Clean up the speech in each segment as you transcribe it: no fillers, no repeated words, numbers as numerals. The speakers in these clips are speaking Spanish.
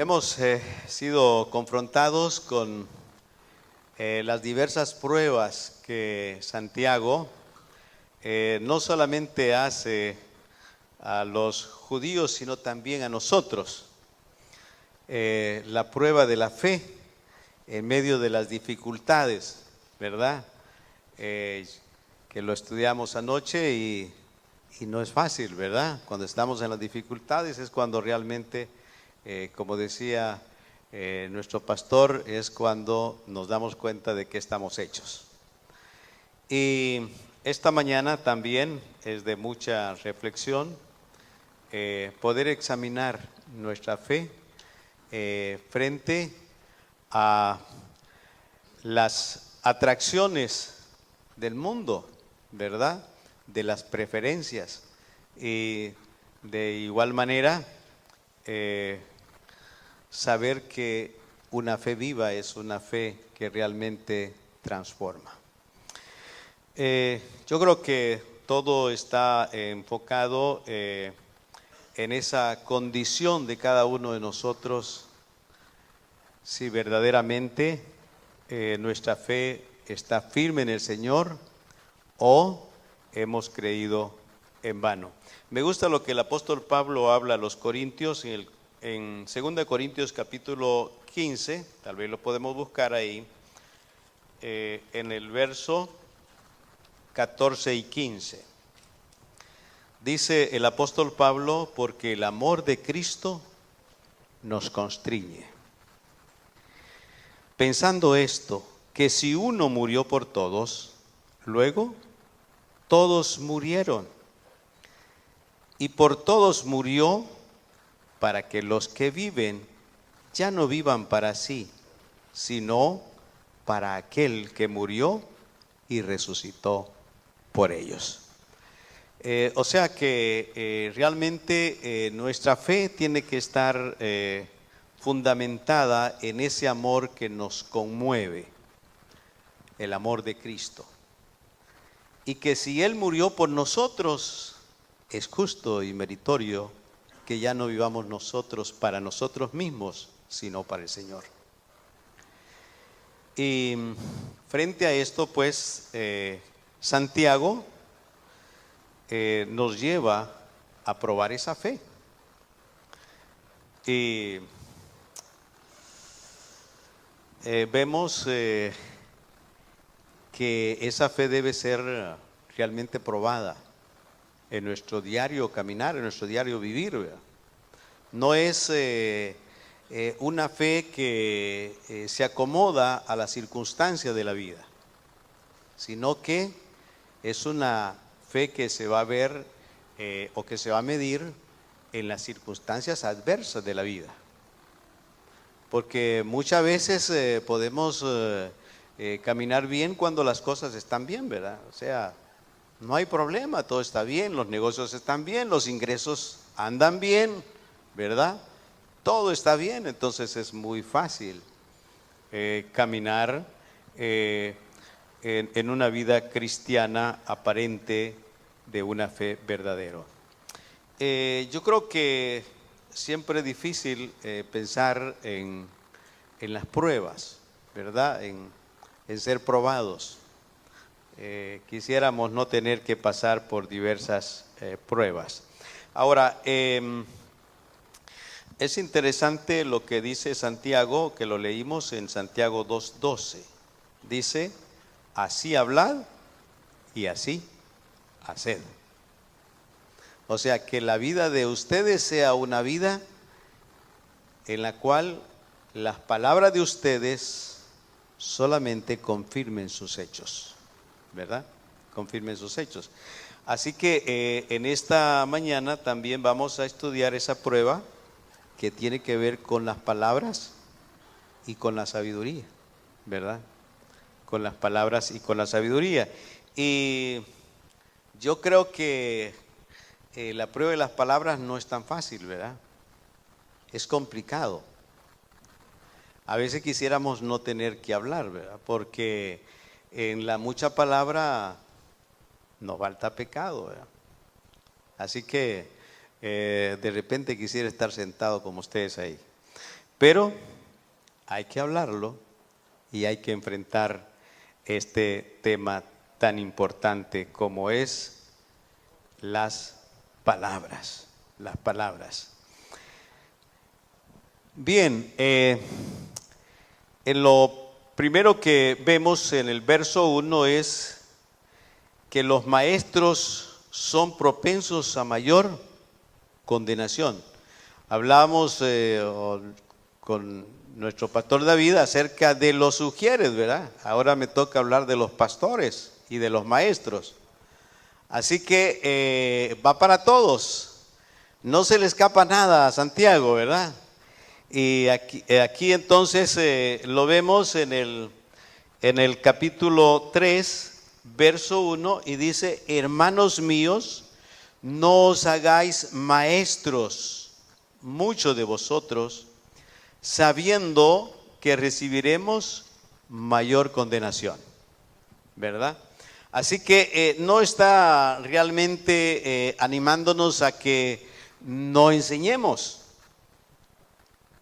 Hemos sido confrontados con las diversas pruebas que Santiago no solamente hace a los judíos, sino también a nosotros. La prueba de la fe en medio de las dificultades, ¿verdad? Que lo estudiamos anoche y no es fácil, ¿verdad? Cuando estamos en las dificultades es cuando realmente, como decía nuestro pastor, es cuando nos damos cuenta de que estamos hechos. Y esta mañana también es de mucha reflexión poder examinar nuestra fe frente a las atracciones del mundo, ¿verdad? De las preferencias. Y de igual manera, saber que una fe viva es una fe que realmente transforma. Yo creo que todo está enfocado en esa condición de cada uno de nosotros, si verdaderamente nuestra fe está firme en el Señor o hemos creído en vano. Me gusta lo que el apóstol Pablo habla a los corintios en 2 Corintios capítulo 15, tal vez lo podemos buscar ahí, en el verso 14 y 15. Dice el apóstol Pablo, porque el amor de Cristo nos constriñe. Pensando esto, que si uno murió por todos, luego todos murieron. Y por todos murió para que los que viven ya no vivan para sí, sino para aquel que murió y resucitó por ellos. O sea que realmente nuestra fe tiene que estar fundamentada en ese amor que nos conmueve, el amor de Cristo. Y que si Él murió por nosotros, es justo y meritorio que ya no vivamos nosotros para nosotros mismos, sino para el Señor. Y frente a esto, pues, Santiago nos lleva a probar esa fe. Y vemos que esa fe debe ser realmente probada en nuestro diario caminar, en nuestro diario vivir, ¿verdad? No es una fe que se acomoda a las circunstancias de la vida, sino que es una fe que se va a ver o que se va a medir en las circunstancias adversas de la vida. Porque muchas veces podemos caminar bien cuando las cosas están bien, ¿verdad? O sea, no hay problema, todo está bien, los negocios están bien, los ingresos andan bien, ¿verdad? Todo está bien, entonces es muy fácil caminar en una vida cristiana aparente de una fe verdadera. Yo creo que siempre es difícil pensar en las pruebas, ¿verdad? En ser probados. Quisiéramos no tener que pasar por diversas pruebas. Ahora, es interesante lo que dice Santiago, que lo leímos en Santiago 2:12. Dice, así hablad y así haced. O sea, que la vida de ustedes sea una vida en la cual las palabras de ustedes solamente confirmen sus hechos, ¿verdad? Confirmen sus hechos. Así que en esta mañana también vamos a estudiar esa prueba que tiene que ver con las palabras y con la sabiduría, ¿verdad? Con las palabras y con la sabiduría. Y yo creo que la prueba de las palabras no es tan fácil, ¿verdad? Es complicado. A veces quisiéramos no tener que hablar, ¿verdad? Porque en la mucha palabra nos falta pecado, ¿verdad? Así que de repente quisiera estar sentado como ustedes ahí. Pero hay que hablarlo y hay que enfrentar este tema tan importante como es las palabras. Las palabras. Bien, en lo primero que vemos en el verso 1 es que los maestros son propensos a mayor condenación. Hablamos con nuestro pastor David acerca de los sugieres, ¿verdad? Ahora me toca hablar de los pastores y de los maestros. Así que va para todos. No se le escapa nada a Santiago, ¿verdad? Y aquí entonces lo vemos en el capítulo 3, verso 1, y dice: hermanos míos, no os hagáis maestros, muchos de vosotros, sabiendo que recibiremos mayor condenación, ¿verdad? Así que no está realmente animándonos a que no enseñemos,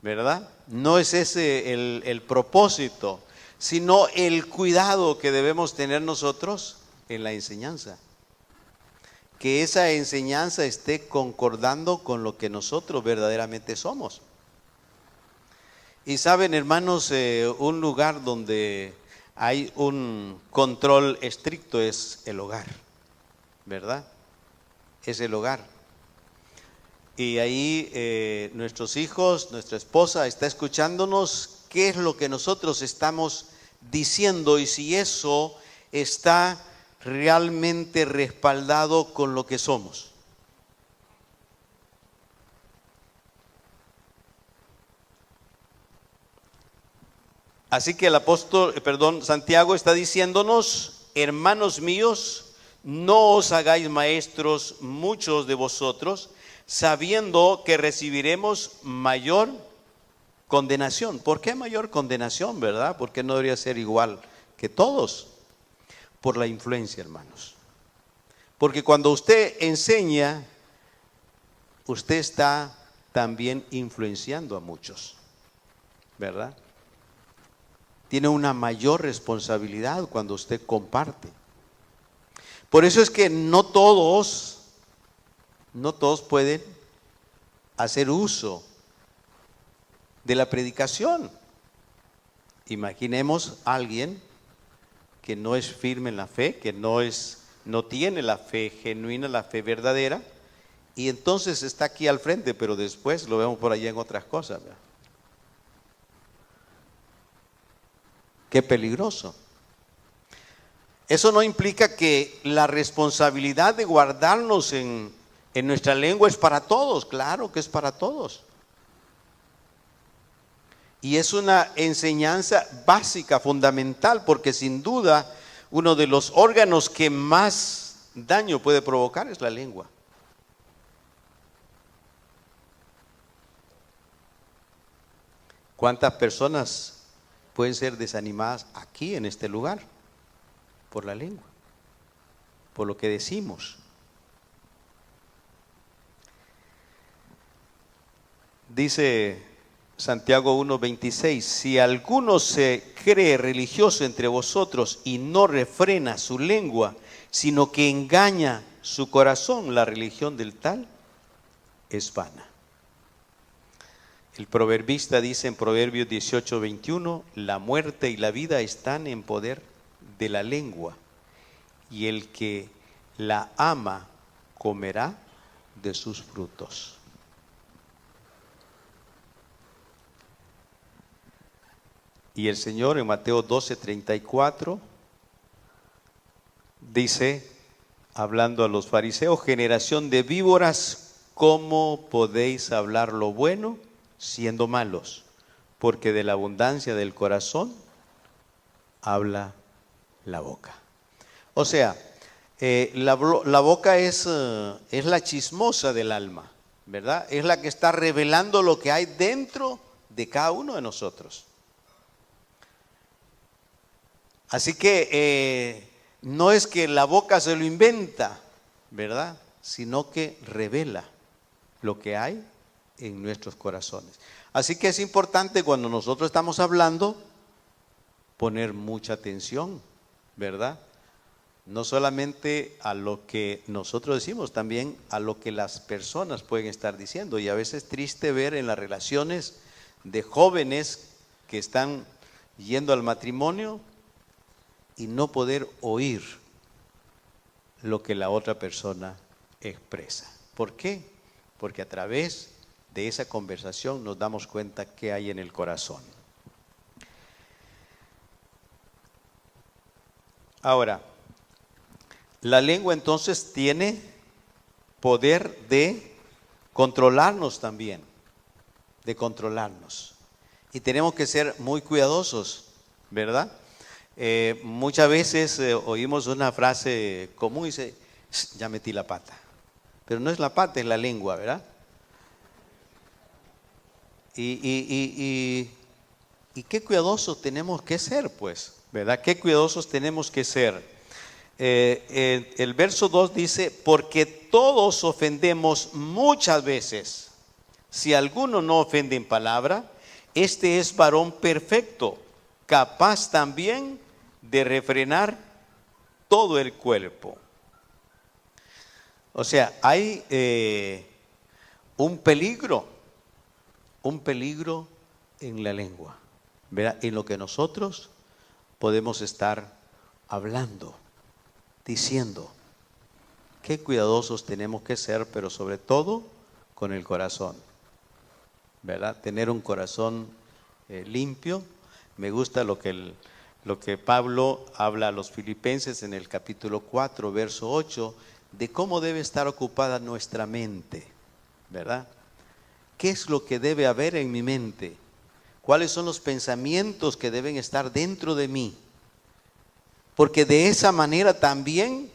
¿verdad? No es ese el propósito, sino el cuidado que debemos tener nosotros en la enseñanza. Que esa enseñanza esté concordando con lo que nosotros verdaderamente somos. Y saben, hermanos, un lugar donde hay un control estricto es el hogar, ¿verdad? Es el hogar. Y ahí nuestros hijos, nuestra esposa está escuchándonos qué es lo que nosotros estamos diciendo y si eso está realmente respaldado con lo que somos. Así que Santiago está diciéndonos: hermanos míos, no os hagáis maestros muchos de vosotros, sabiendo que recibiremos mayor condenación. ¿Por qué mayor condenación, verdad? Porque no debería ser igual que todos. Por la influencia, hermanos. Porque cuando usted enseña, usted está también influenciando a muchos, ¿verdad? Tiene una mayor responsabilidad cuando usted comparte. Por eso es que no todos pueden hacer uso de la predicación. Imaginemos a alguien que no es firme en la fe, que no tiene la fe genuina, la fe verdadera, y entonces está aquí al frente, pero después lo vemos por allá en otras cosas, ¿verdad? Qué peligroso. Eso no implica que la responsabilidad de guardarnos en nuestra lengua es para todos. Claro que es para todos. Y es una enseñanza básica, fundamental, porque sin duda uno de los órganos que más daño puede provocar es la lengua. ¿Cuántas personas pueden ser desanimadas aquí en este lugar? Por la lengua, por lo que decimos. Dice Santiago 1:26: si alguno se cree religioso entre vosotros y no refrena su lengua, sino que engaña su corazón, la religión del tal es vana. El proverbista dice en Proverbios 18:21: la muerte y la vida están en poder de la lengua, y el que la ama comerá de sus frutos. Y el Señor en Mateo 12:34 dice, hablando a los fariseos: generación de víboras, ¿cómo podéis hablar lo bueno siendo malos? Porque de la abundancia del corazón habla la boca. O sea, la boca es la chismosa del alma, ¿verdad? Es la que está revelando lo que hay dentro de cada uno de nosotros. Así que no es que la boca se lo inventa, ¿verdad? Sino que revela lo que hay en nuestros corazones. Así que es importante cuando nosotros estamos hablando poner mucha atención, ¿verdad? No solamente a lo que nosotros decimos, también a lo que las personas pueden estar diciendo. Y a veces es triste ver en las relaciones de jóvenes que están yendo al matrimonio y no poder oír lo que la otra persona expresa. ¿Por qué? Porque a través de esa conversación nos damos cuenta qué hay en el corazón. Ahora, la lengua entonces tiene poder de controlarnos también, de controlarnos. Y tenemos que ser muy cuidadosos, ¿verdad? Muchas veces oímos una frase común y dice, ya metí la pata. Pero no es la pata, es la lengua, ¿verdad? Y qué cuidadosos tenemos que ser, pues, ¿verdad? Qué cuidadosos tenemos que ser. El verso 2 dice, porque todos ofendemos muchas veces. Si alguno no ofende en palabra, este es varón perfecto, capaz también de refrenar todo el cuerpo. O sea, hay un peligro en la lengua, ¿verdad? En lo que nosotros podemos estar hablando, diciendo. Qué cuidadosos tenemos que ser, pero sobre todo con el corazón, ¿verdad? Tener un corazón limpio. Me gusta lo que Pablo habla a los filipenses en el capítulo 4, verso 8, de cómo debe estar ocupada nuestra mente, ¿verdad? ¿Qué es lo que debe haber en mi mente? ¿Cuáles son los pensamientos que deben estar dentro de mí? Porque de esa manera también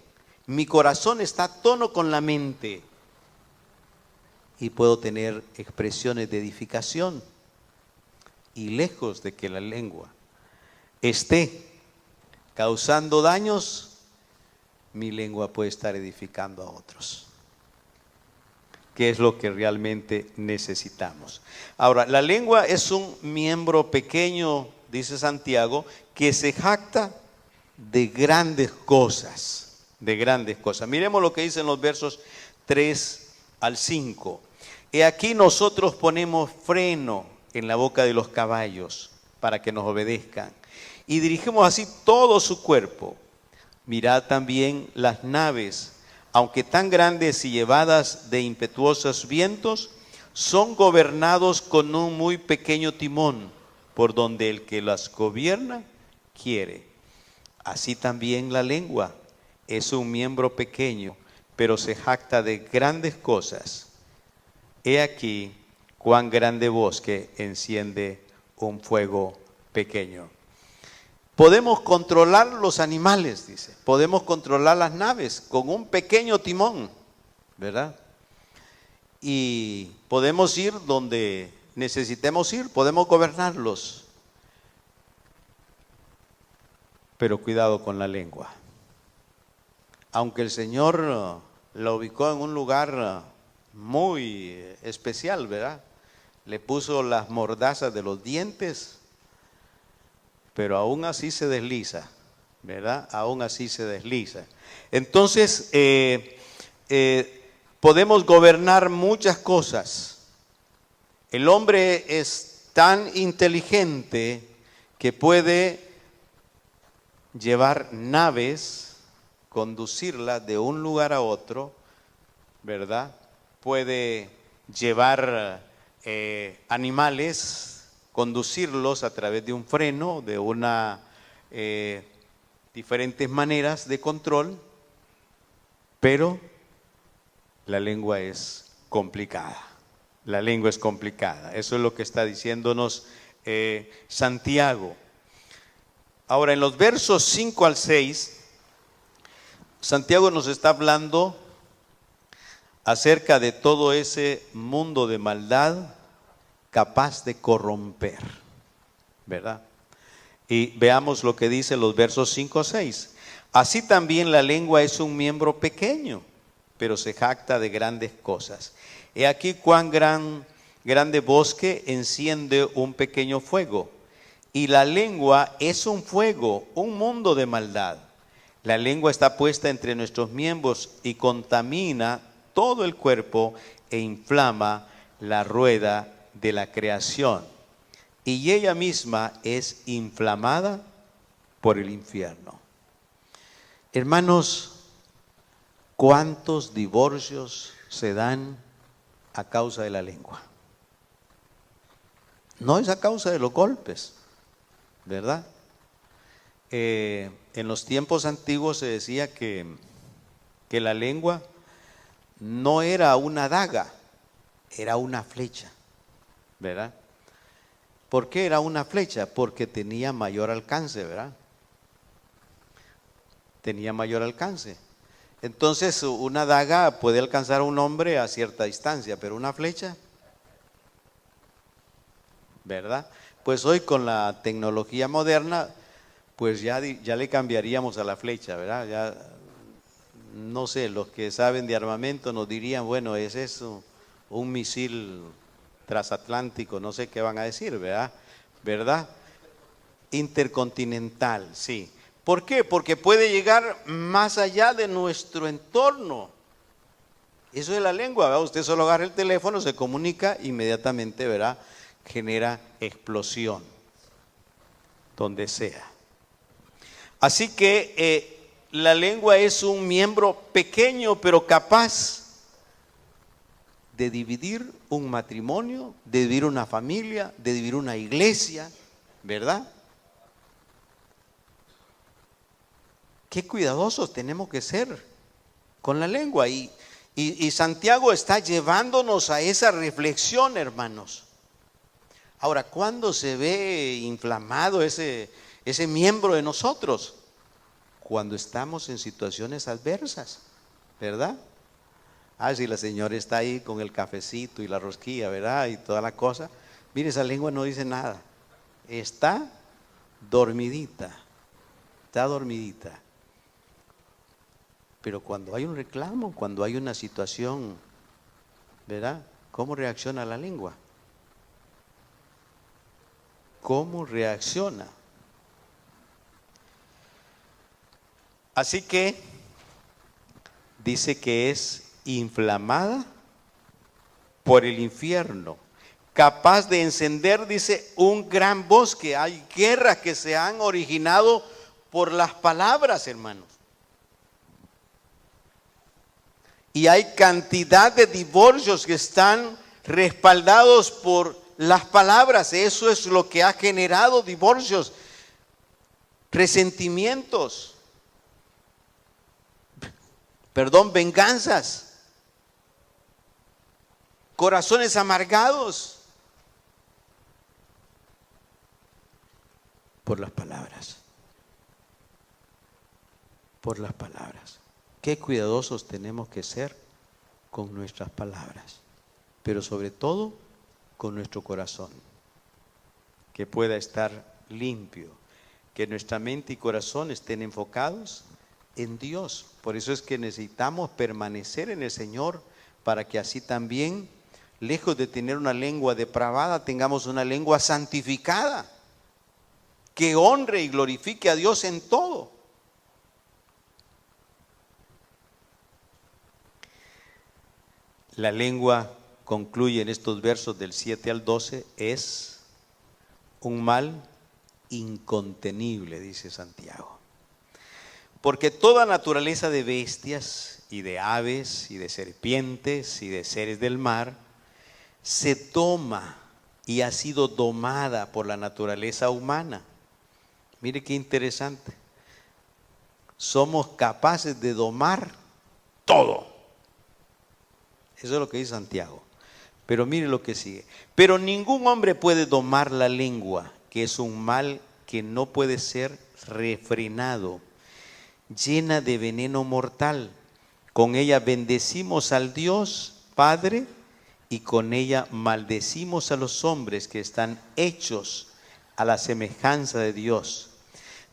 mi corazón está a tono con la mente y puedo tener expresiones de edificación. Y lejos de que la lengua esté causando daños, mi lengua puede estar edificando a otros. ¿Qué es lo que realmente necesitamos? Ahora, la lengua es un miembro pequeño, dice Santiago, que se jacta de grandes cosas, de grandes cosas. Miremos lo que dicen los versos 3 al 5. He aquí nosotros ponemos freno en la boca de los caballos para que nos obedezcan y dirigimos así todo su cuerpo. Mirad también las naves, aunque tan grandes y llevadas de impetuosos vientos, son gobernados con un muy pequeño timón, por donde el que las gobierna quiere. Así también la lengua es un miembro pequeño, pero se jacta de grandes cosas. He aquí cuán grande bosque enciende un fuego pequeño. Podemos controlar los animales, dice. Podemos controlar las naves con un pequeño timón, ¿verdad? Y podemos ir donde necesitemos ir, podemos gobernarlos. Pero cuidado con la lengua. Aunque el Señor la ubicó en un lugar muy especial, ¿verdad? Le puso las mordazas de los dientes, pero aún así se desliza, ¿verdad? Aún así se desliza. Entonces, podemos gobernar muchas cosas. El hombre es tan inteligente que puede llevar naves, conducirlas de un lugar a otro, ¿verdad? Puede llevar animales, conducirlos a través de un freno, de diferentes maneras de control, pero la lengua es complicada. La lengua es complicada. Eso es lo que está diciéndonos Santiago. Ahora, en los versos 5 al 6, Santiago nos está hablando acerca de todo ese mundo de maldad capaz de corromper, ¿verdad? Y veamos lo que dice los versos 5 a 6. Así también la lengua es un miembro pequeño, pero se jacta de grandes cosas. He aquí cuán grande bosque enciende un pequeño fuego. Y la lengua es un fuego, un mundo de maldad. La lengua está puesta entre nuestros miembros y contamina todo el cuerpo e inflama la rueda de la creación. Y ella misma es inflamada por el infierno. Hermanos, ¿cuántos divorcios se dan a causa de la lengua? No es a causa de los golpes, ¿verdad? En los tiempos antiguos se decía que la lengua no era una daga, era una flecha, ¿verdad? ¿Por qué era una flecha? Porque tenía mayor alcance, ¿verdad? Tenía mayor alcance. Entonces, una daga puede alcanzar a un hombre a cierta distancia, pero una flecha, ¿verdad? Pues hoy con la tecnología moderna, pues ya le cambiaríamos a la flecha, ¿verdad? Ya, no sé, los que saben de armamento nos dirían, bueno, es eso, un misil transatlántico, no sé qué van a decir, ¿verdad? ¿Verdad? Intercontinental, sí. ¿Por qué? Porque puede llegar más allá de nuestro entorno. Eso es la lengua, ¿verdad? Usted solo agarra el teléfono, se comunica, inmediatamente, ¿verdad? Genera explosión, donde sea. Así que la lengua es un miembro pequeño, pero capaz de dividir un matrimonio, de dividir una familia, de dividir una iglesia, ¿verdad? Qué cuidadosos tenemos que ser con la lengua. Y Santiago está llevándonos a esa reflexión, hermanos. Ahora, ¿cuándo se ve inflamado ese miembro de nosotros? Cuando estamos en situaciones adversas, ¿verdad? Si la señora está ahí con el cafecito y la rosquilla, ¿verdad? Y toda la cosa. Mire, esa lengua no dice nada. Está dormidita. Está dormidita. Pero cuando hay un reclamo, cuando hay una situación, ¿verdad? ¿Cómo reacciona la lengua? ¿Cómo reacciona? Así que dice que es inflamada por el infierno, capaz de encender, dice, un gran bosque. Hay guerras que se han originado por las palabras, hermanos. Y hay cantidad de divorcios que están respaldados por las palabras. Eso es lo que ha generado divorcios, resentimientos, venganzas, corazones amargados por las palabras. Por las palabras. Qué cuidadosos tenemos que ser con nuestras palabras, pero sobre todo con nuestro corazón, que pueda estar limpio, que nuestra mente y corazón estén enfocados en Dios. Por eso es que necesitamos permanecer en el Señor, para que así también, lejos de tener una lengua depravada, tengamos una lengua santificada, que honre y glorifique a Dios en todo. La lengua, concluye en estos versos del 7 al 12, es un mal incontenible, dice Santiago. Porque toda naturaleza de bestias y de aves y de serpientes y de seres del mar se toma y ha sido domada por la naturaleza humana. Mire qué interesante. Somos capaces de domar todo. Eso es lo que dice Santiago. Pero mire lo que sigue. Pero ningún hombre puede domar la lengua, que es un mal que no puede ser refrenado, llena de veneno mortal. Con ella bendecimos al Dios Padre y con ella maldecimos a los hombres que están hechos a la semejanza de Dios.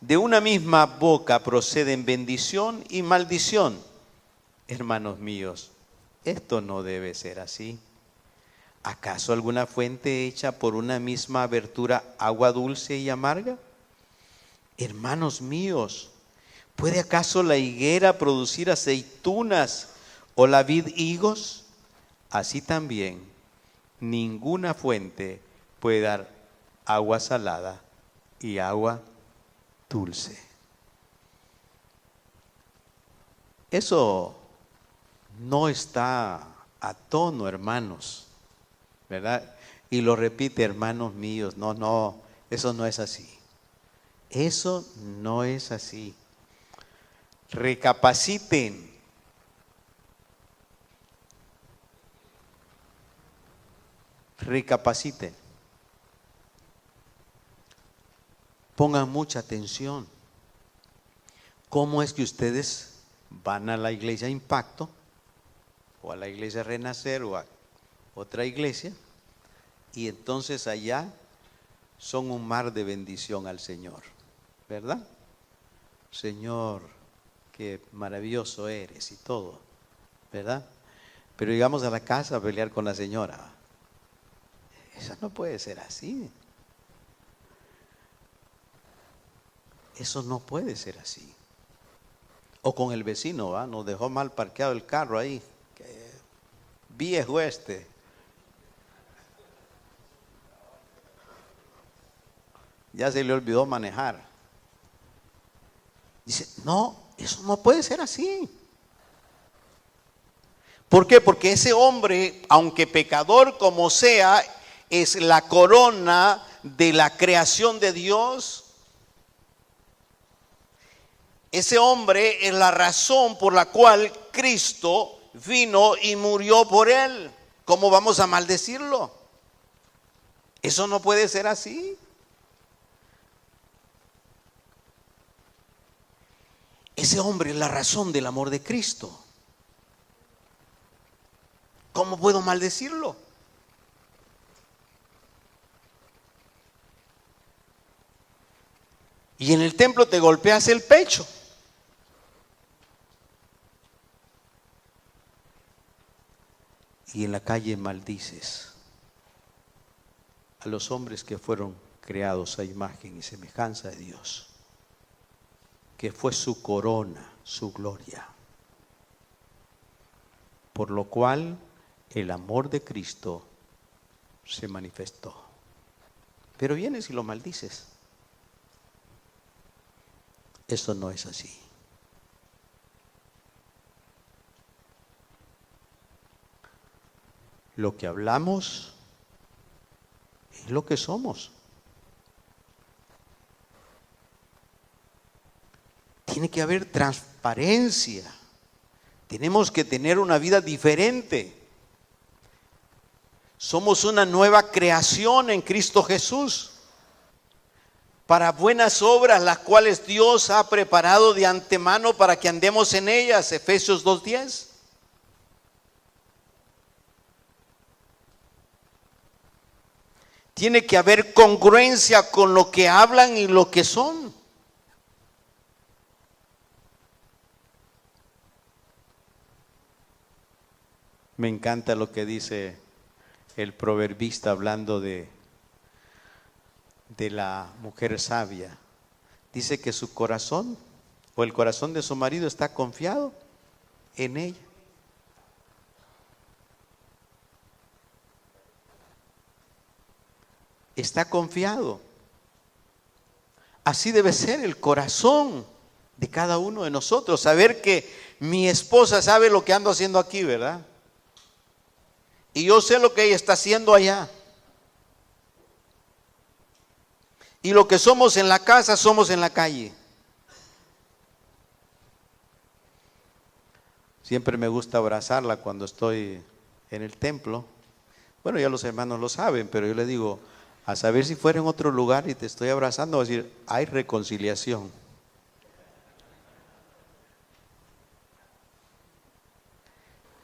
De una misma boca proceden bendición y maldición. Hermanos míos, esto no debe ser así. ¿Acaso alguna fuente hecha por una misma abertura agua dulce y amarga? Hermanos míos, ¿puede acaso la higuera producir aceitunas o la vid higos? Así también, ninguna fuente puede dar agua salada y agua dulce. Eso no está a tono, hermanos, ¿verdad? Y lo repite, hermanos míos, no, eso no es así. Eso no es así. Recapaciten. Recapaciten. Pongan mucha atención. ¿Cómo es que ustedes van a la iglesia Impacto o a la iglesia Renacer o a otra iglesia y entonces allá son un mar de bendición al Señor, ¿verdad? Señor, qué maravilloso eres y todo, ¿verdad? Pero llegamos a la casa a pelear con la señora. Eso no puede ser así. Eso no puede ser así. O con el vecino, ¿va? Nos dejó mal parqueado el carro ahí. Qué viejo este. Ya se le olvidó manejar. Dice, no, eso no puede ser así. ¿Por qué? Porque ese hombre, aunque pecador como sea, es la corona de la creación de Dios. Ese hombre es la razón por la cual Cristo vino y murió por él. ¿Cómo vamos a maldecirlo? Eso no puede ser así. Ese hombre es la razón del amor de Cristo. ¿Cómo puedo maldecirlo? Y en el templo te golpeas el pecho. Y en la calle maldices a los hombres que fueron creados a imagen y semejanza de Dios, que fue su corona, su gloria. Por lo cual el amor de Cristo se manifestó. Pero vienes y lo maldices. Eso no es así. Lo que hablamos es lo que somos. Tiene que haber transparencia. Tenemos que tener una vida diferente. Somos una nueva creación en Cristo Jesús, para buenas obras, las cuales Dios ha preparado de antemano para que andemos en ellas. Efesios 2:10. Tiene que haber congruencia con lo que hablan y lo que son. Me encanta lo que dice el proverbista hablando de la mujer sabia. Dice que su corazón o el corazón de su marido está confiado en ella. Está confiado. Así debe ser el corazón de cada uno de nosotros. Saber que mi esposa sabe lo que ando haciendo aquí, ¿verdad? Y yo sé lo que ella está haciendo allá. Y lo que somos en la casa, somos en la calle. Siempre me gusta abrazarla cuando estoy en el templo. Bueno, ya los hermanos lo saben, pero yo le digo, a saber si fuera en otro lugar y te estoy abrazando, voy a decir, hay reconciliación.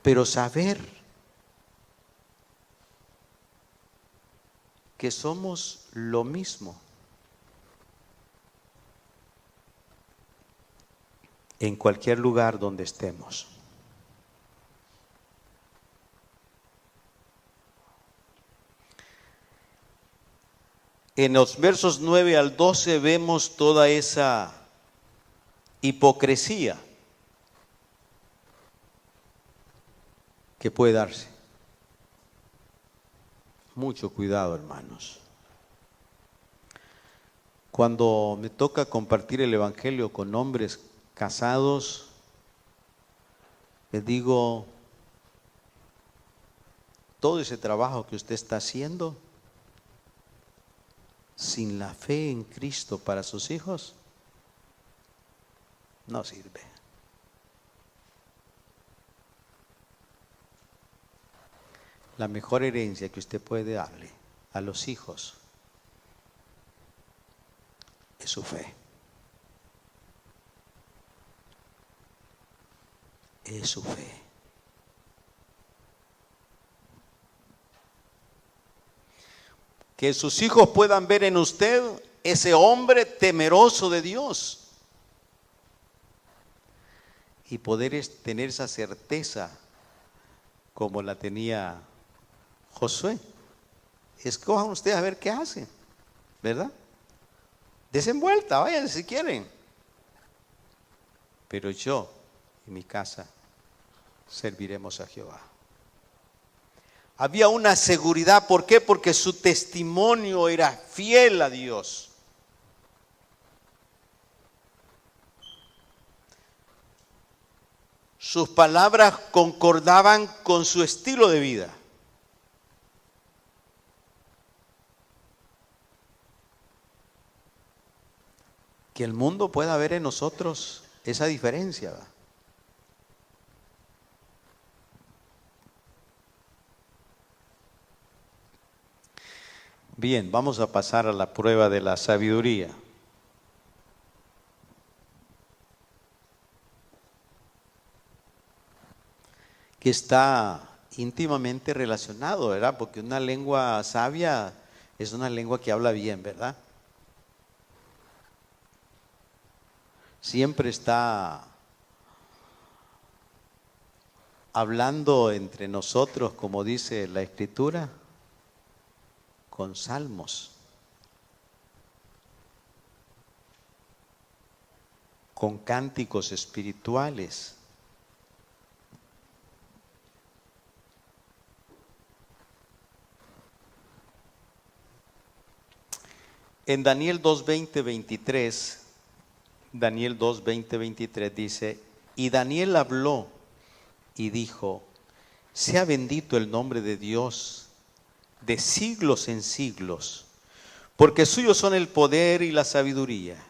Pero saber que somos lo mismo en cualquier lugar donde estemos. En los versos 9 al 12 vemos toda esa hipocresía que puede darse. Mucho cuidado, hermanos. Cuando me toca compartir el evangelio con hombres casados, les digo, todo ese trabajo que usted está haciendo sin la fe en Cristo para sus hijos no sirve. La mejor herencia que usted puede darle a los hijos es su fe. Es su fe. Que sus hijos puedan ver en usted ese hombre temeroso de Dios y poder tener esa certeza como la tenía Josué. Escojan ustedes a ver qué hacen, ¿verdad? Desenvuelta, vayan si quieren. Pero yo y mi casa serviremos a Jehová. Había una seguridad, ¿por qué? Porque su testimonio era fiel a Dios. Sus palabras concordaban con su estilo de vida. Que el mundo pueda ver en nosotros esa diferencia, ¿verdad? Bien, vamos a pasar a la prueba de la sabiduría. Que está íntimamente relacionado, ¿verdad? Porque una lengua sabia es una lengua que habla bien, ¿verdad? Siempre está hablando entre nosotros, como dice la Escritura, con salmos, con cánticos espirituales. En Daniel 2:20-23, Daniel 2:20-23 dice, y Daniel habló y dijo, sea bendito el nombre de Dios de siglos en siglos, porque suyos son el poder y la sabiduría.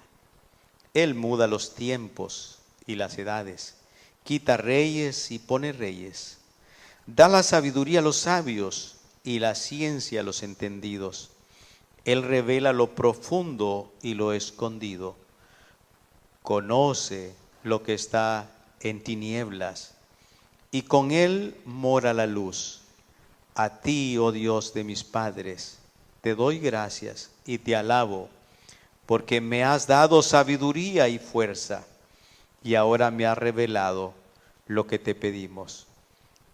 Él muda los tiempos y las edades, quita reyes y pone reyes, da la sabiduría a los sabios y la ciencia a los entendidos. Él revela lo profundo y lo escondido, conoce lo que está en tinieblas, y con él mora la luz. A ti, oh Dios de mis padres, te doy gracias y te alabo, porque me has dado sabiduría y fuerza, y ahora me has revelado lo que te pedimos,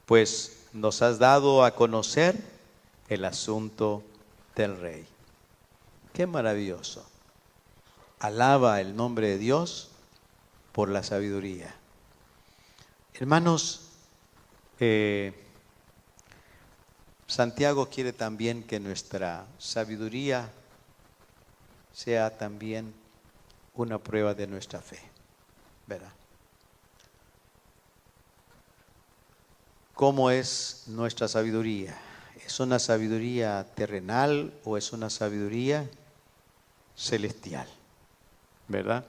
pues nos has dado a conocer el asunto del Rey. Qué maravilloso. Alaba el nombre de Dios por la sabiduría. Hermanos, Santiago quiere también que nuestra sabiduría sea también una prueba de nuestra fe, ¿verdad? ¿Cómo es nuestra sabiduría? ¿Es una sabiduría terrenal o es una sabiduría celestial? ¿Verdad?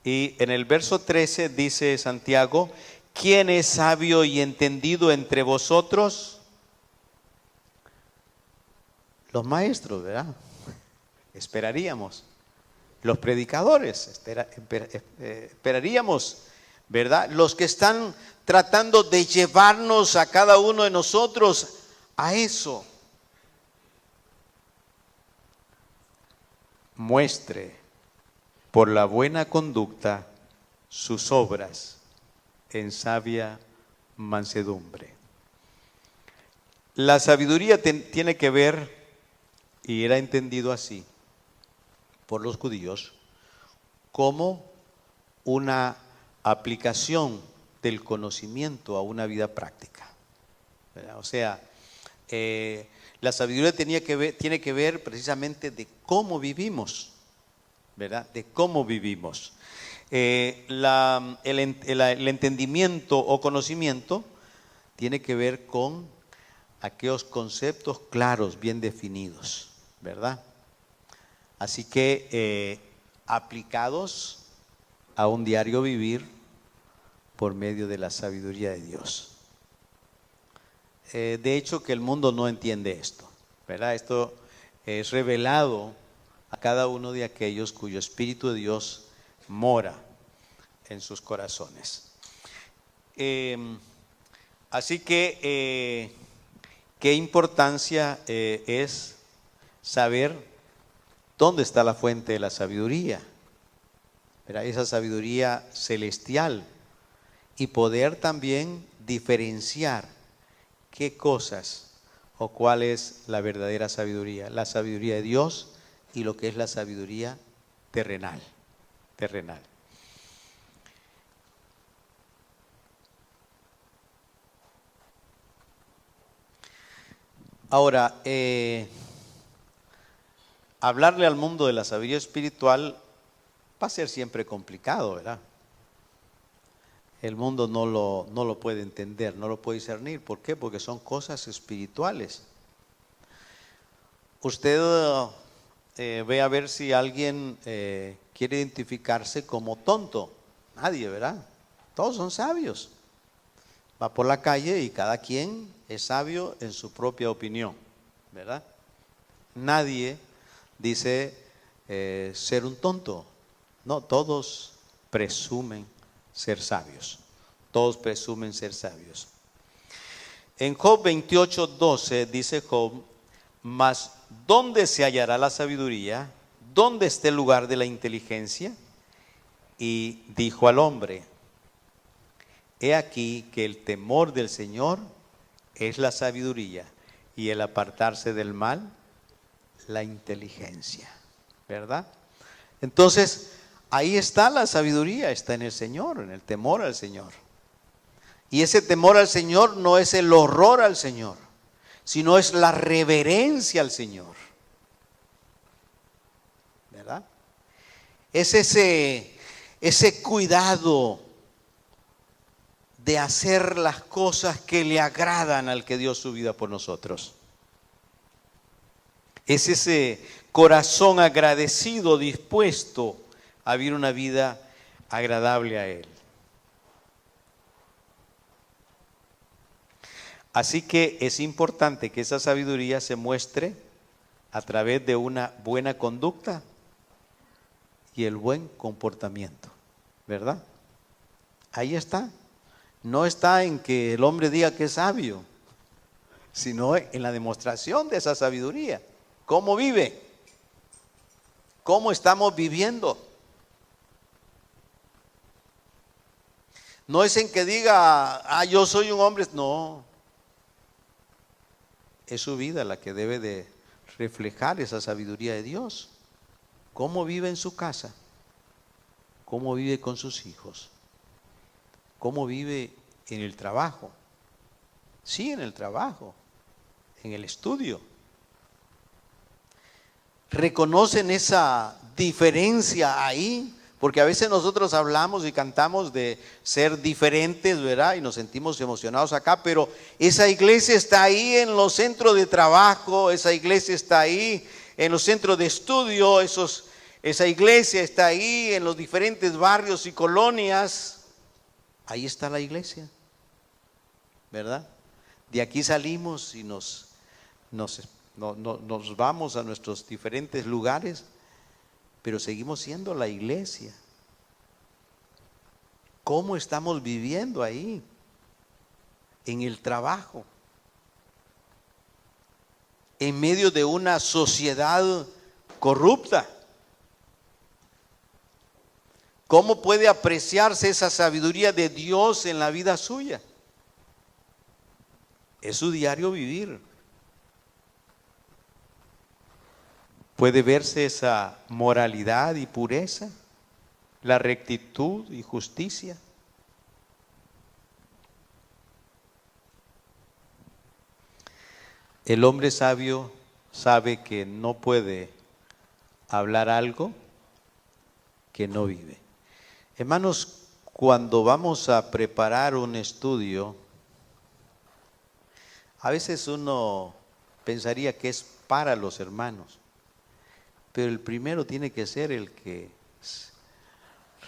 Y en el verso 13 dice Santiago, ¿quién es sabio y entendido entre vosotros? Los maestros, ¿verdad? Esperaríamos. Los predicadores, esperaríamos, ¿verdad? Los que están tratando de llevarnos a cada uno de nosotros a eso. Muestre por la buena conducta sus obras en sabia mansedumbre. La sabiduría tiene que ver, y era entendido así por los judíos como una aplicación del conocimiento a una vida práctica, ¿verdad? O sea, la sabiduría tiene que ver precisamente de cómo vivimos, ¿verdad? De cómo vivimos. El entendimiento o conocimiento tiene que ver con aquellos conceptos claros, bien definidos, ¿verdad? Así que aplicados a un diario vivir por medio de la sabiduría de Dios. De hecho, que el mundo no entiende esto, ¿verdad? Esto es revelado a cada uno de aquellos cuyo Espíritu de Dios mora en sus corazones. Así que, qué importancia es saber dónde está la fuente de la sabiduría, ¿verdad? Esa sabiduría celestial, y poder también diferenciar qué cosas o cuál es la verdadera sabiduría, la sabiduría de Dios y lo que es la sabiduría terrenal. Ahora, hablarle al mundo de la sabiduría espiritual va a ser siempre complicado, ¿verdad? El mundo no lo puede entender, no lo puede discernir. ¿Por qué? Porque son cosas espirituales. Usted ve a ver si alguien quiere identificarse como tonto. Nadie, ¿verdad? Todos son sabios. Va por la calle y cada quien es sabio en su propia opinión, ¿verdad? Nadie dice ser un tonto. No, todos presumen ser sabios. Todos presumen ser sabios. En Job 28:12 dice Job: mas ¿dónde se hallará la sabiduría? ¿Dónde está el lugar de la inteligencia? Y dijo al hombre: he aquí que el temor del Señor es la sabiduría, y el apartarse del mal, la inteligencia. ¿Verdad? Entonces, ahí está la sabiduría, está en el Señor, en el temor al Señor. Y ese temor al Señor no es el horror al Señor, sino es la reverencia al Señor. ¿Verdad? Es ese cuidado de hacer las cosas que le agradan al que dio su vida por nosotros. Es ese corazón agradecido, dispuesto a vivir una vida agradable a Él. Así que es importante que esa sabiduría se muestre a través de una buena conducta y el buen comportamiento, ¿verdad? Ahí está. No está en que el hombre diga que es sabio, sino en la demostración de esa sabiduría. ¿Cómo vive? ¿Cómo estamos viviendo? No es en que diga, yo soy un hombre. No. Es su vida la que debe de reflejar esa sabiduría de Dios. ¿Cómo vive en su casa? ¿Cómo vive con sus hijos? ¿Cómo vive en el trabajo? Sí, en el trabajo, en el estudio. ¿Reconocen esa diferencia ahí? Porque a veces nosotros hablamos y cantamos de ser diferentes, ¿verdad? Y nos sentimos emocionados acá, pero esa iglesia está ahí en los centros de trabajo, esa iglesia está ahí en los centros de estudio, esa iglesia está ahí en los diferentes barrios y colonias. Ahí está la iglesia, ¿verdad? De aquí salimos y nos vamos a nuestros diferentes lugares, pero seguimos siendo la iglesia. ¿Cómo estamos viviendo ahí? En el trabajo, en medio de una sociedad corrupta. ¿Cómo puede apreciarse esa sabiduría de Dios en la vida suya? Es su diario vivir. puede verse esa moralidad y pureza, la rectitud y justicia. El hombre sabio sabe que no puede hablar algo que no vive. Hermanos, cuando vamos a preparar un estudio, a veces uno pensaría que es para los hermanos, pero el primero tiene que ser el que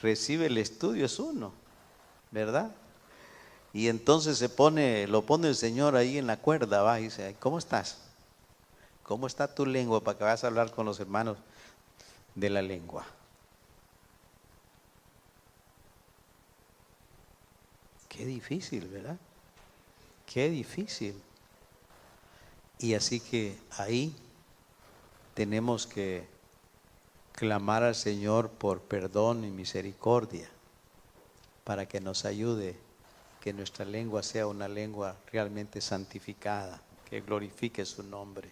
recibe el estudio, es uno, ¿verdad? Y entonces lo pone el Señor ahí en la cuerda, va, y dice, ¿cómo estás? ¿Cómo está tu lengua para que vayas a hablar con los hermanos de la lengua? Qué difícil, ¿verdad? Qué difícil. Y así que ahí tenemos que clamar al Señor por perdón y misericordia para que nos ayude, que nuestra lengua sea una lengua realmente santificada, que glorifique su nombre.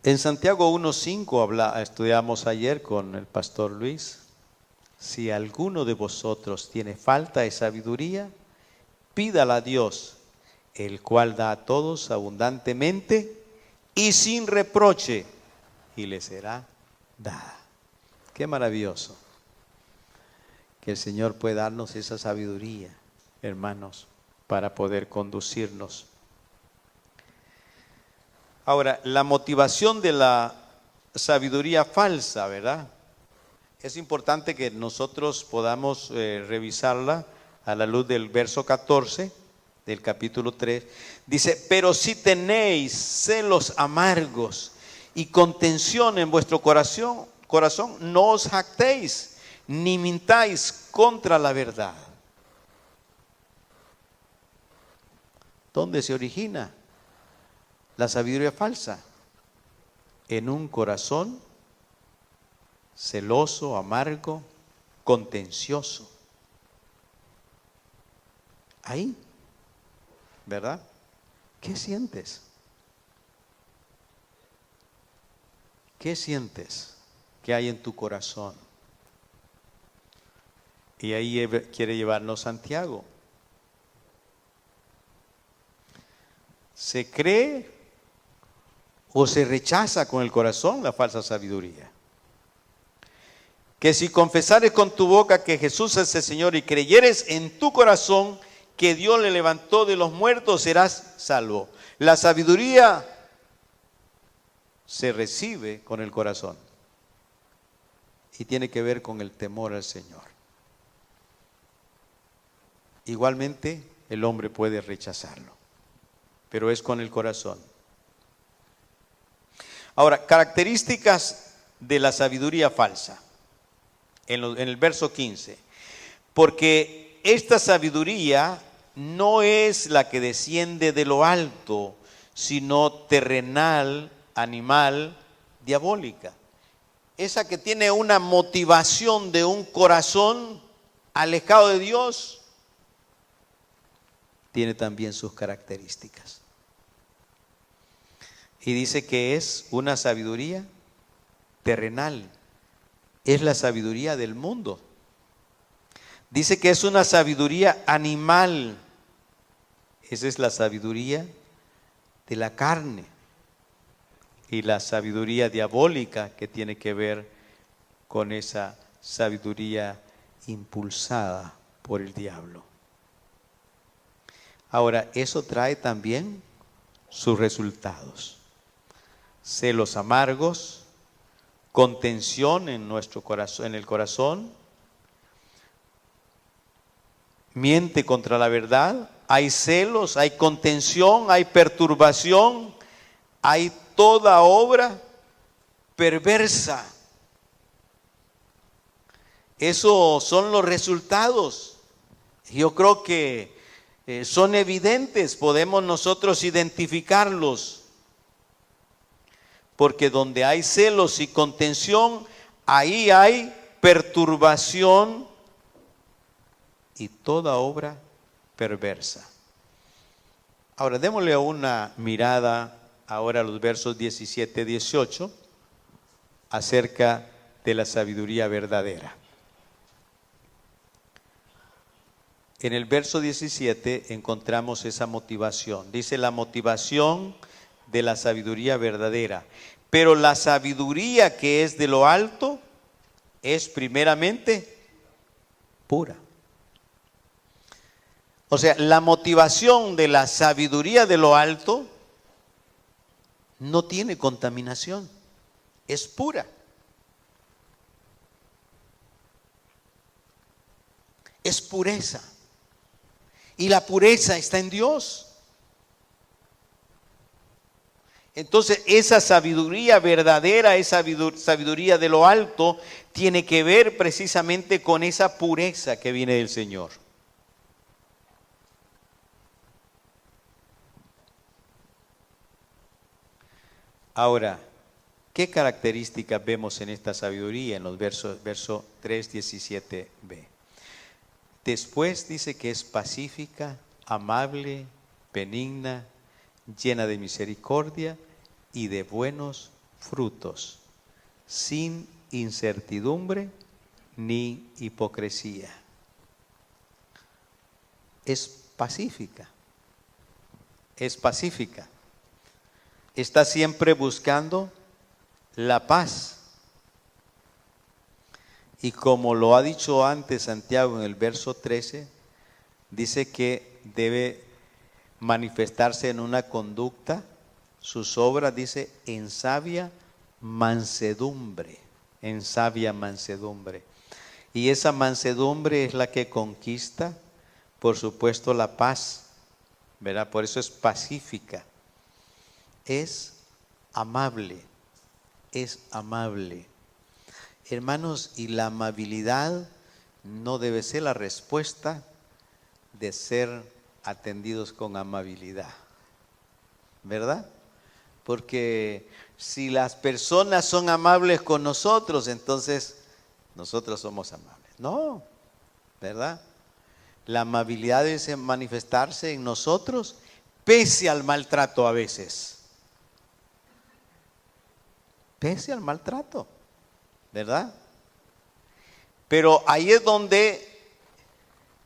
En Santiago 1:5 estudiamos ayer con el pastor Luis. Si alguno de vosotros tiene falta de sabiduría, pídala a Dios, el cual da a todos abundantemente y sin reproche, y le será dada. Qué maravilloso que el Señor pueda darnos esa sabiduría, hermanos, para poder conducirnos. Ahora, la motivación de la sabiduría falsa, ¿verdad? Es importante que nosotros podamos revisarla a la luz del verso 14 del capítulo 3. Dice, pero si tenéis celos amargos y contención en vuestro corazón, no os jactéis ni mintáis contra la verdad. ¿Dónde se origina la sabiduría falsa? En un corazón celoso, amargo, contencioso. Ahí, ¿verdad? ¿Qué sientes? ¿Qué sientes que hay en tu corazón? Y ahí quiere llevarnos Santiago. ¿Se cree o se rechaza con el corazón la falsa sabiduría? Que si confesares con tu boca que Jesús es el Señor y creyeres en tu corazón que Dios le levantó de los muertos, serás salvo. La sabiduría se recibe con el corazón y tiene que ver con el temor al Señor. Igualmente, el hombre puede rechazarlo, pero es con el corazón. Ahora, características de la sabiduría falsa. En el verso 15. Porque esta sabiduría no es la que desciende de lo alto, sino terrenal, animal, diabólica. Esa que tiene una motivación de un corazón alejado de Dios, tiene también sus características. Y dice que es una sabiduría terrenal. Es la sabiduría del mundo. Dice que es una sabiduría animal. Esa es la sabiduría de la carne. Y la sabiduría diabólica que tiene que ver con esa sabiduría impulsada por el diablo. Ahora, eso trae también sus resultados. Celos amargos, contención en nuestro corazón, en el corazón, miente contra la verdad, hay celos, hay contención, hay perturbación, hay toda obra perversa. Esos son los resultados. Yo creo que son evidentes, podemos nosotros identificarlos. Porque donde hay celos y contención, ahí hay perturbación y toda obra perversa. Ahora démosle una mirada ahora a los versos 17 y 18 acerca de la sabiduría verdadera. En el verso 17 encontramos esa motivación. Dice la motivación de la sabiduría verdadera. Pero la sabiduría que es de lo alto es primeramente pura. O sea, la motivación de la sabiduría de lo alto no tiene contaminación, es pura. Es pureza. Y la pureza está en Dios. Entonces, esa sabiduría verdadera, esa sabiduría de lo alto, tiene que ver precisamente con esa pureza que viene del Señor. Ahora, ¿qué características vemos en esta sabiduría en los verso 3, 17b? Después dice que es pacífica, amable, benigna, llena de misericordia y de buenos frutos, sin incertidumbre ni hipocresía. Es pacífica, es pacífica. Está siempre buscando la paz. Y como lo ha dicho antes Santiago en el verso 13, dice que debe manifestarse en una conducta, sus obras, dice, en sabia mansedumbre, en sabia mansedumbre. Y esa mansedumbre es la que conquista, por supuesto, la paz, ¿verdad? Por eso es pacífica. Es amable, es amable. Hermanos, y la amabilidad no debe ser la respuesta de ser atendidos con amabilidad, ¿verdad? Porque si las personas son amables con nosotros, entonces nosotros somos amables. No, ¿verdad? La amabilidad debe manifestarse en nosotros pese al maltrato a veces. Pese al maltrato, ¿verdad? Pero ahí es donde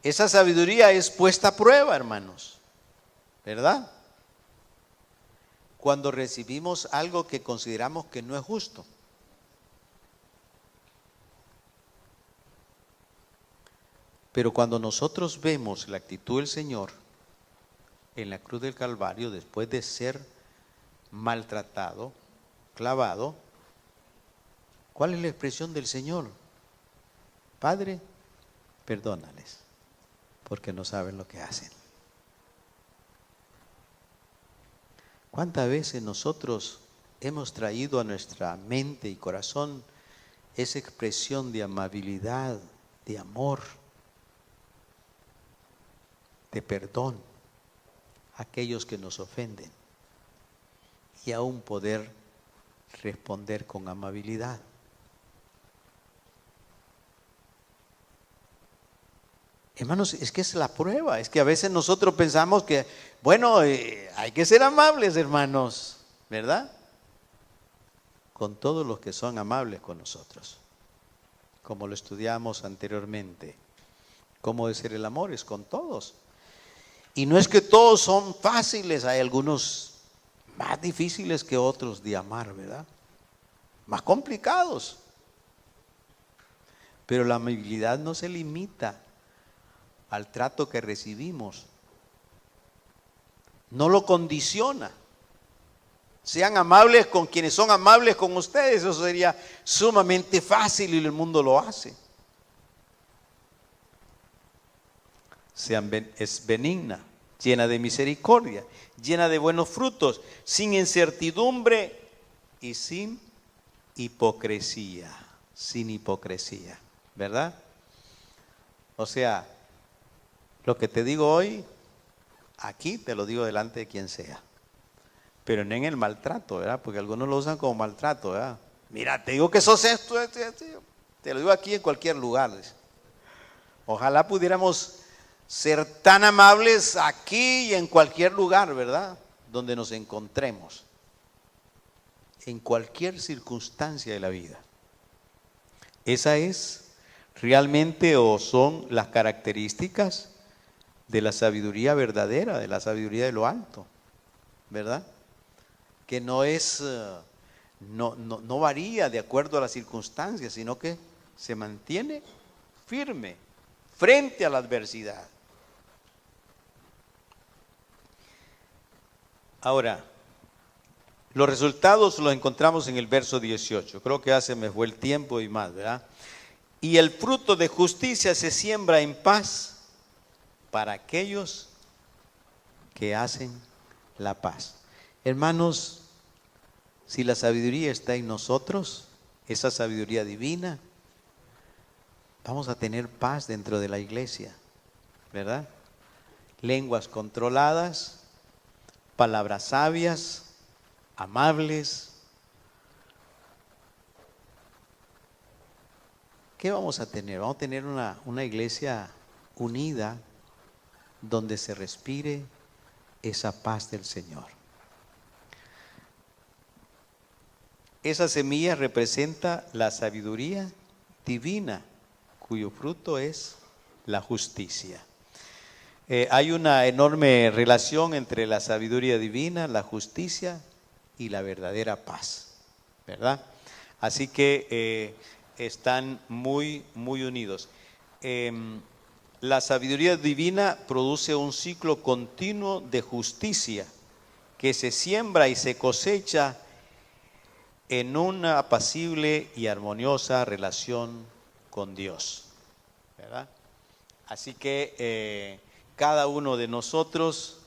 esa sabiduría es puesta a prueba, hermanos, ¿verdad? Cuando recibimos algo que consideramos que no es justo. Pero cuando nosotros vemos la actitud del Señor en la cruz del Calvario, después de ser maltratado, clavado, ¿cuál es la expresión del Señor? Padre, perdónales, porque no saben lo que hacen. ¿Cuántas veces nosotros hemos traído a nuestra mente y corazón esa expresión de amabilidad, de amor, de perdón a aquellos que nos ofenden y aún poder responder con amabilidad? Hermanos, es que es la prueba, es que a veces nosotros pensamos que, bueno, hay que ser amables, hermanos, ¿verdad? Con todos los que son amables con nosotros, como lo estudiamos anteriormente. ¿Cómo debe ser el amor? Es con todos. Y no es que todos son fáciles, hay algunos más difíciles que otros de amar, ¿verdad? Más complicados. Pero la amabilidad no se limita al trato que recibimos, no lo condiciona. Sean amables con quienes son amables con ustedes, eso sería sumamente fácil y el mundo lo hace. Es benigna, llena de misericordia, llena de buenos frutos, sin incertidumbre y sin hipocresía, ¿verdad? O sea, lo que te digo hoy, aquí te lo digo delante de quien sea. Pero no en el maltrato, ¿verdad? Porque algunos lo usan como maltrato, ¿verdad? Mira, te digo que sos esto, te lo digo aquí en cualquier lugar. Ojalá pudiéramos ser tan amables aquí y en cualquier lugar, ¿verdad? Donde nos encontremos, en cualquier circunstancia de la vida. Esa es realmente o son las características de la sabiduría verdadera, de la sabiduría de lo alto, ¿verdad? Que no es, no varía de acuerdo a las circunstancias, sino que se mantiene firme frente a la adversidad. Ahora, los resultados los encontramos en el verso 18. Creo que ya se me fue el tiempo y más, ¿verdad? Y el fruto de justicia se siembra en paz para aquellos que hacen la paz. Hermanos, si la sabiduría está en nosotros, esa sabiduría divina, vamos a tener paz dentro de la iglesia, ¿verdad? Lenguas controladas, palabras sabias, amables. ¿Qué vamos a tener? Vamos a tener una iglesia unida donde se respire esa paz del Señor. Esa semilla representa la sabiduría divina, cuyo fruto es la justicia. Hay una enorme relación entre la sabiduría divina, la justicia y la verdadera paz, ¿verdad? Así que están muy, muy unidos. La sabiduría divina produce un ciclo continuo de justicia que se siembra y se cosecha en una apacible y armoniosa relación con Dios, ¿verdad? Así que cada uno de nosotros,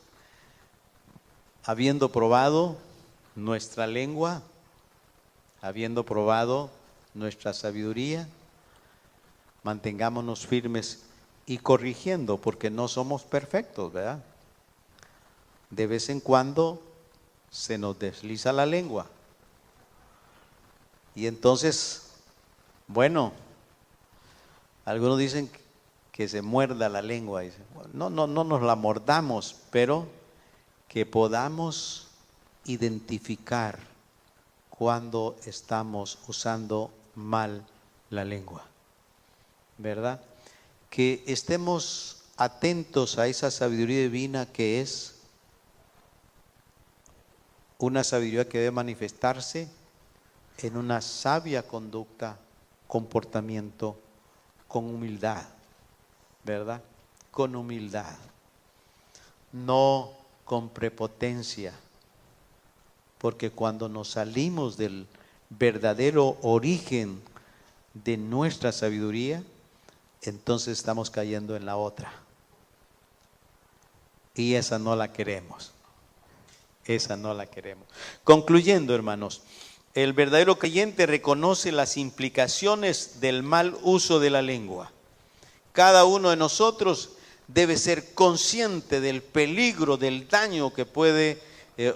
habiendo probado nuestra lengua, habiendo probado nuestra sabiduría, mantengámonos firmes y corrigiendo, porque no somos perfectos, ¿verdad? De vez en cuando se nos desliza la lengua. Y entonces, bueno, algunos dicen que se muerda la lengua. No nos la mordamos, pero que podamos identificar cuando estamos usando mal la lengua, ¿verdad? Que estemos atentos a esa sabiduría divina que es una sabiduría que debe manifestarse en una sabia conducta, comportamiento, con humildad, ¿verdad? Con humildad, no con prepotencia, porque cuando nos salimos del verdadero origen de nuestra sabiduría, entonces estamos cayendo en la otra. Y esa no la queremos. Esa no la queremos. Concluyendo, hermanos, el verdadero creyente reconoce las implicaciones del mal uso de la lengua. Cada uno de nosotros debe ser consciente del peligro, del daño que puede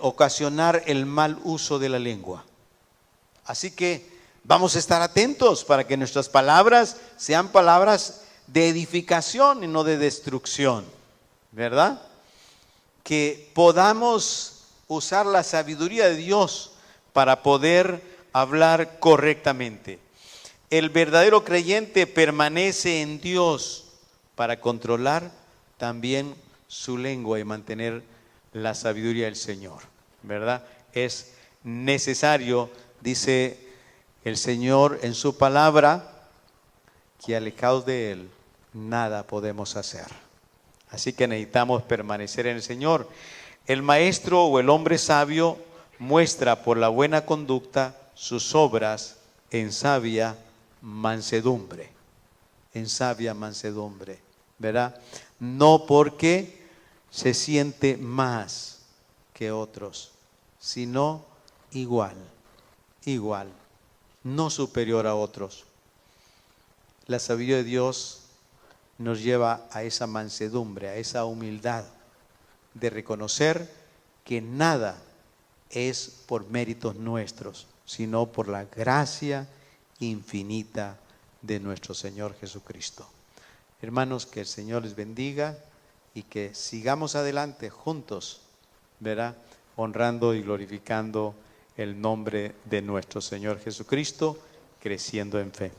ocasionar el mal uso de la lengua. Así que vamos a estar atentos para que nuestras palabras sean palabras de edificación y no de destrucción, ¿verdad? Que podamos usar la sabiduría de Dios para poder hablar correctamente. El verdadero creyente permanece en Dios para controlar también su lengua y mantener la sabiduría del Señor, ¿verdad? Es necesario, dice el Señor en su palabra, que alejados de Él nada podemos hacer. Así que necesitamos permanecer en el Señor. El maestro o el hombre sabio muestra por la buena conducta sus obras en sabia mansedumbre. En sabia mansedumbre, ¿verdad? No porque se siente más que otros, sino igual, no superior a otros. La sabiduría de Dios nos lleva a esa mansedumbre, a esa humildad de reconocer que nada es por méritos nuestros, sino por la gracia infinita de nuestro Señor Jesucristo. Hermanos, que el Señor les bendiga y que sigamos adelante juntos, ¿verdad? Honrando y glorificando el nombre de nuestro Señor Jesucristo, creciendo en fe.